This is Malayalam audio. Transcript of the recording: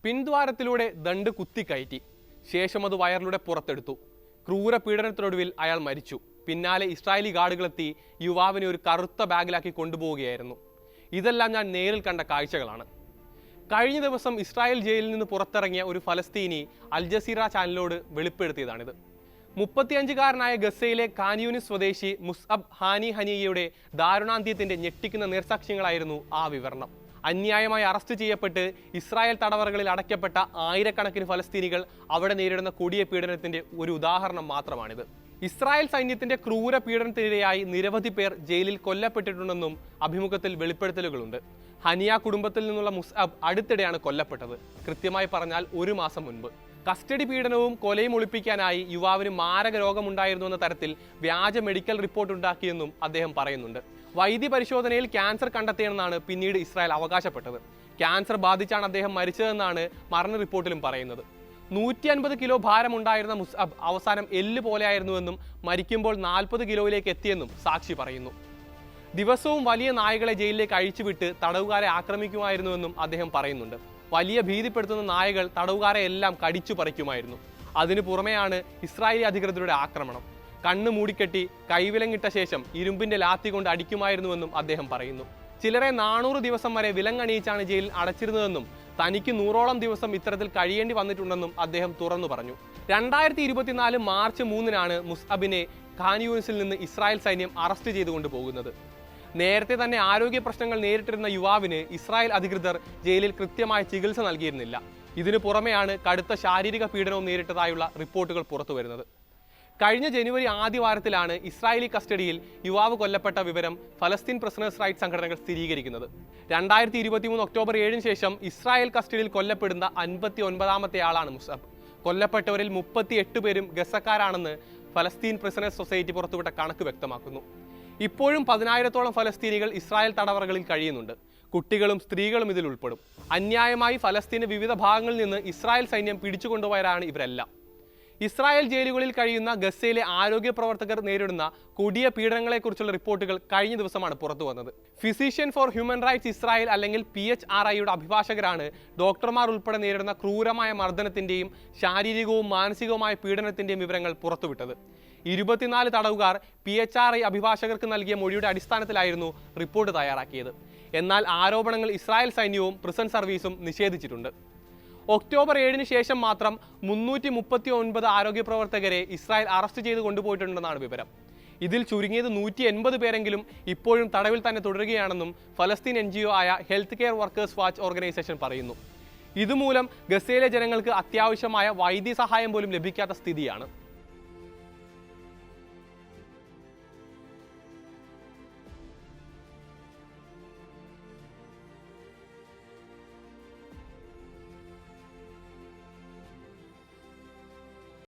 പിൻദ്വാരത്തിലൂടെ ദണ്ട് കുത്തിക്കയറ്റി ശേഷം അത് വയറിലൂടെ പുറത്തെടുത്തു. ക്രൂര പീഡനത്തിനൊടുവിൽ അയാൾ മരിച്ചു. പിന്നാലെ ഇസ്രായേലി ഗാർഡുകളെത്തി യുവാവിനെ ഒരു കറുത്ത ബാഗിലാക്കി കൊണ്ടുപോവുകയായിരുന്നു. ഇതെല്ലാം ഞാൻ നേരിൽ കണ്ട കാഴ്ചകളാണ്. കഴിഞ്ഞ ദിവസം ഇസ്രായേൽ ജയിലിൽ നിന്ന് പുറത്തിറങ്ങിയ ഒരു ഫലസ്തീനി അൽ ജസീറ ചാനലിനോട് വെളിപ്പെടുത്തിയതാണിത്. 35-കാരനായ ഗസയിലെ ഖാൻയൂനിസ് സ്വദേശി മുസ്അബ് ഹാനി ഹനിയയുടെ ദാരുണാന്ത്യത്തിന്റെ ഞെട്ടിക്കുന്ന നേർസാക്ഷ്യങ്ങളായിരുന്നു ആ വിവരണം. അന്യായമായി അറസ്റ്റ് ചെയ്യപ്പെട്ട് ഇസ്രായേൽ തടവറകളിൽ അടയ്ക്കപ്പെട്ട ആയിരക്കണക്കിന് ഫലസ്തീനികൾ അവിടെ നേരിടുന്ന കൊടിയ പീഡനത്തിന്റെ ഒരു ഉദാഹരണം മാത്രമാണിത്. ഇസ്രായേൽ സൈന്യത്തിന്റെ ക്രൂര പീഡനത്തിനിരയായി നിരവധി പേർ ജയിലിൽ കൊല്ലപ്പെട്ടിട്ടുണ്ടെന്നും അഭിമുഖത്തിൽ വെളിപ്പെടുത്തലുകളുണ്ട്. ഹനിയ കുടുംബത്തിൽ നിന്നുള്ള മുസ്അബ് അടുത്തിടെയാണ് കൊല്ലപ്പെട്ടത്. കൃത്യമായി പറഞ്ഞാൽ 1 മാസം മുൻപ്. കസ്റ്റഡി പീഡനവും കൊലയും ഒളിപ്പിക്കാനായി യുവാവിന് മാരക രോഗമുണ്ടായിരുന്നു എന്ന തരത്തിൽ വ്യാജ മെഡിക്കൽ റിപ്പോർട്ട് ഉണ്ടാക്കിയെന്നും അദ്ദേഹം പറയുന്നുണ്ട്. വൈദ്യ പരിശോധനയിൽ ക്യാൻസർ കണ്ടെത്തിയെന്നാണ് പിന്നീട് ഇസ്രായേൽ അവകാശപ്പെട്ടത്. ക്യാൻസർ ബാധിച്ചാണ് അദ്ദേഹം മരിച്ചതെന്നാണ് മരണ റിപ്പോർട്ടിലും പറയുന്നത്. 150 കിലോ ഭാരമുണ്ടായിരുന്ന മുസ്അബ് അവസാനം എല്ല് പോലെയായിരുന്നുവെന്നും മരിക്കുമ്പോൾ 40 കിലോയിലേക്ക് എത്തിയെന്നും സാക്ഷി പറയുന്നു. ദിവസവും വലിയ നായകളെ ജയിലിലേക്ക് അഴിച്ചുവിട്ട് തടവുകാരെ ആക്രമിക്കുമായിരുന്നുവെന്നും അദ്ദേഹം പറയുന്നുണ്ട്. വലിയ ഭീതിപ്പെടുത്തുന്ന നായകൾ തടവുകാരെ എല്ലാം കടിച്ചു പറിക്കുമായിരുന്നു. അതിനു പുറമെയാണ് ഇസ്രായേലി അധികൃതരുടെ ആക്രമണം. കണ്ണ് മൂടിക്കെട്ടി കൈവിലങ്ങിട്ട ശേഷം ഇരുമ്പിന്റെ ലാത്തി കൊണ്ട് അടിക്കുമായിരുന്നുവെന്നും അദ്ദേഹം പറയുന്നു. ചിലരെ 400 ദിവസം വരെ വിലങ്ങണിയിച്ചാണ് ജയിലിൽ അടച്ചിരുന്നതെന്നും തനിക്ക് 100ഓളം ദിവസം ഇത്തരത്തിൽ കഴിയേണ്ടി വന്നിട്ടുണ്ടെന്നും അദ്ദേഹം തുറന്നു പറഞ്ഞു. 2024 മാർച്ച് 3-നാണ് മുസ്അബിനെ ഖാൻ യൂനിസിൽ നിന്ന് ഇസ്രായേൽ സൈന്യം അറസ്റ്റ് ചെയ്തുകൊണ്ട് പോകുന്നത്. നേരത്തെ തന്നെ ആരോഗ്യ പ്രശ്നങ്ങൾ നേരിട്ടിരുന്ന യുവാവിന് ഇസ്രായേൽ അധികൃതർ ജയിലിൽ കൃത്യമായ ചികിത്സ നൽകിയിരുന്നില്ല. ഇതിനു പുറമെയാണ് കടുത്ത ശാരീരിക പീഡനവും നേരിട്ടതായുള്ള റിപ്പോർട്ടുകൾ പുറത്തുവരുന്നത്. കഴിഞ്ഞ ജനുവരി ആദ്യവാരത്തിലാണ് ഇസ്രായേലി കസ്റ്റഡിയിൽ യുവാവ് കൊല്ലപ്പെട്ട വിവരം ഫലസ്തീൻ പ്രിസണേഴ്സ് റൈറ്റ്സ് സംഘടനകൾ സ്ഥിരീകരിക്കുന്നത്. 2023 ഒക്ടോബർ 7-ന് ശേഷം ഇസ്രായേൽ കസ്റ്റഡിയിൽ കൊല്ലപ്പെടുന്ന 59-ാമത്തെ ആളാണ് മുസ്അബ്. കൊല്ലപ്പെട്ടവരിൽ 38 പേരും ഗസക്കാരാണെന്ന് ഫലസ്തീൻ പ്രിസണേഴ്സ് സൊസൈറ്റി പുറത്തുവിട്ട കണക്ക് വ്യക്തമാക്കുന്നു. ഇപ്പോഴും 10,000-ഓളം ഫലസ്തീനികൾ ഇസ്രായേൽ തടവറകളിൽ കഴിയുന്നുണ്ട്. കുട്ടികളും സ്ത്രീകളും ഇതിൽ ഉൾപ്പെടും. അന്യായമായി ഫലസ്തീന്റെ വിവിധ ഭാഗങ്ങളിൽ നിന്ന് ഇസ്രായേൽ സൈന്യം പിടിച്ചുകൊണ്ടുപോയവരാണ് ഇവരെല്ലാം. ഇസ്രായേൽ ജയിലുകളിൽ കഴിയുന്ന ഗസയിലെ ആരോഗ്യ പ്രവർത്തകർ നേരിടുന്ന കൊടിയ പീഡനങ്ങളെക്കുറിച്ചുള്ള റിപ്പോർട്ടുകൾ കഴിഞ്ഞ ദിവസമാണ് പുറത്തു വന്നത്. Physician for human rights Israel അല്ലെങ്കിൽ PHRIയുടെ അഭിഭാഷകരാണ് ഡോക്ടർമാർ ഉൾപ്പെടെ നേരിടുന്ന ക്രൂരമായ മർദ്ദനത്തിന്റെയും ശാരീരികവും മാനസികവുമായ പീഡനത്തിന്റെയും വിവരങ്ങൾ പുറത്തുവിട്ടത്. 24 തടവുകാർ PHRI അഭിഭാഷകർക്ക് നൽകിയ മൊഴിയുടെ അടിസ്ഥാനത്തിലായിരുന്നു റിപ്പോർട്ട് തയ്യാറാക്കിയത്. എന്നാൽ ആരോപണങ്ങൾ ഇസ്രായേൽ സൈന്യവും പ്രിസൺ സർവീസും നിഷേധിച്ചിട്ടുണ്ട്. ഒക്ടോബർ 7-ന് ശേഷം മാത്രം 339 ആരോഗ്യ പ്രവർത്തകരെ ഇസ്രായേൽ അറസ്റ്റ് ചെയ്ത് കൊണ്ടുപോയിട്ടുണ്ടെന്നാണ് വിവരം. ഇതിൽ ചുരുങ്ങിയത് 180 പേരെങ്കിലും ഇപ്പോഴും തടവിൽ തന്നെ തുടരുകയാണെന്നും ഫലസ്തീൻ NGO ആയ health care workers watch organisation പറയുന്നു. ഇതുമൂലം ഗസയിലെ ജനങ്ങൾക്ക് അത്യാവശ്യമായ വൈദ്യസഹായം പോലും ലഭിക്കാത്ത സ്ഥിതിയാണ്.